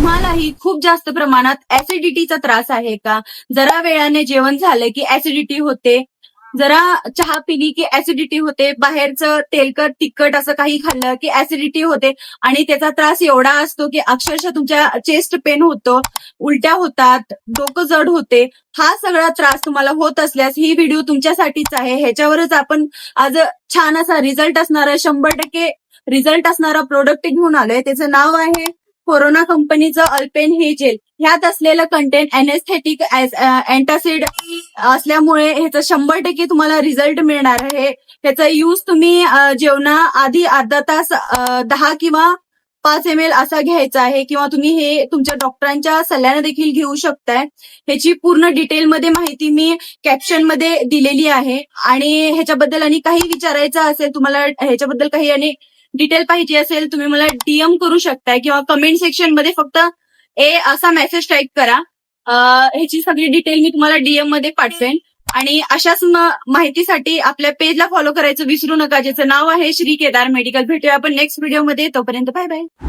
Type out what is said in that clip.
तुम्हालाही खूप जास्त प्रमाणात ऍसिडिटीचा त्रास आहे का? जरा वेळाने जेवण झालं की ऍसिडिटी होते, जरा चहा पिली की ऍसिडिटी होते, बाहेरचं तेलकट तिखट असं काही खाल्लं की ऍसिडिटी होते आणि त्याचा त्रास एवढा असतो की अक्षरशः तुमच्या चेस्ट पेन होतो, उलट्या होतात, डोकं जड होते. हा सगळा त्रास तुम्हाला होत असल्यास ही व्हिडिओ तुमच्यासाठीच आहे. ह्याच्यावरच आपण आज छान असा रिझल्ट असणारा 100% रिझल्ट असणारा प्रोडक्ट घेऊन आलोय. त्याचं नाव आहे कोरोना कंपनीचं अल्पेन हे जेल. ह्यात असलेलं कंटेंट एनेस्थेटिक अँटासिड असल्यामुळे ह्याचं 100% तुम्हाला रिझल्ट मिळणार आहे. ह्याचा यूज तुम्ही जेवणाआधी अर्धा तास 10 किंवा 5 ml असा घ्यायचा आहे किंवा तुम्ही हे तुमच्या डॉक्टरांच्या सल्ल्याने देखील घेऊ शकताय. ह्याची पूर्ण डिटेलमध्ये माहिती मी कॅप्शनमध्ये दिलेली आहे आणि ह्याच्याबद्दल आणि काही विचारायचं असेल तुम्हाला, ह्याच्याबद्दल काही आणि डिटेल पाहिजे असेल, तुम्ही मला डीएम करू शकताय किंवा कमेंट सेक्शन मध्ये फक्त असा मेसेज टाईप करा. ह्याची सगळी डिटेल मी तुम्हाला डीएम मध्ये पाठवेन. आणि अशाच माहितीसाठी आपल्या पेजला फॉलो करायचं विसरू नका, ज्याचं नाव आहे श्री केदार मेडिकल. भेटूया आपण नेक्स्ट व्हिडिओमध्ये. तोपर्यंत बाय बाय.